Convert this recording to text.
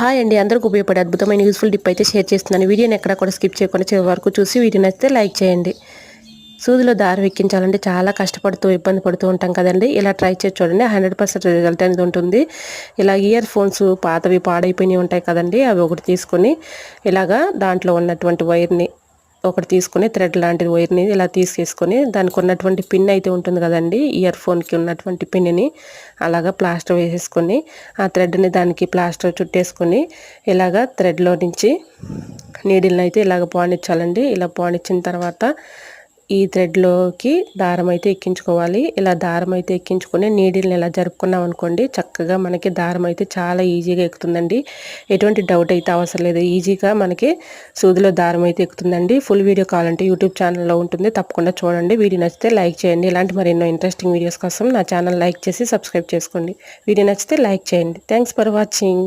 Hi అండి, అందరికి ఉపయోగపడే అద్భుతమైన యూస్ఫుల్ టిప్ అయితే షేర్ చేస్తున్నాను. వీడియోని ఎక్కడ కూడా స్కిప్ చేయకుండా చివరి వరకు చూసి వీడియో నచ్చితే లైక్ చేయండి. సూదిలో దారం ఎక్కించాలంటే చాలా కష్టపడుతూ ఇబ్బంది పడుతూ ఉంటాం కదండి. ఇలా ట్రై చేసి చూడండి, 100% రిజల్ట్ అనేది ఉంటుంది. ఇలా ఇయర్ ఫోన్స్ పాతవి పాడైపోయినవి ఉంటాయి కదండి, అవి ఒకటి తీసుకొని ఇలాగా దాంట్లో ఉన్నటువంటి వైర్ని ఒకటి తీసుకొని థ్రెడ్ లాంటి వైర్ని ఇలా తీసేసుకొని దానికి ఉన్నటువంటి పిన్ అయితే ఉంటుంది కదండి, ఇయర్ ఫోన్కి ఉన్నటువంటి పిన్ని అలాగా ప్లాస్టర్ వేసేసుకొని ఆ థ్రెడ్ని దానికి ప్లాస్టర్ చుట్టేసుకొని ఇలాగా థ్రెడ్లో నుంచి నీడిల్ని అయితే ఇలాగ పోనిచ్చాలండి. ఇలా పోనిచ్చిన తర్వాత ఈ థ్రెడ్లోకి దారం అయితే ఎక్కించుకోవాలి. ఇలా దారం అయితే ఎక్కించుకొని నీడిల్ని ఇలా జరుపుకున్నాం అనుకోండి, చక్కగా మనకి దారం అయితే చాలా ఈజీగా ఎక్కుతుందండి. ఎటువంటి డౌట్ అయితే అవసరం లేదు, ఈజీగా మనకి సూదిలో దారం అయితే ఎక్కుతుందండి. ఫుల్ వీడియో కావాలంటే యూట్యూబ్ ఛానల్లో ఉంటుంది, తప్పకుండా చూడండి. వీడియో నచ్చితే లైక్ చేయండి. ఇలాంటి మరెన్నో ఇంట్రెస్టింగ్ వీడియోస్ కోసం నా ఛానల్ లైక్ చేసి సబ్స్క్రైబ్ చేసుకోండి. వీడియో నచ్చితే లైక్ చేయండి. Thanks for watching.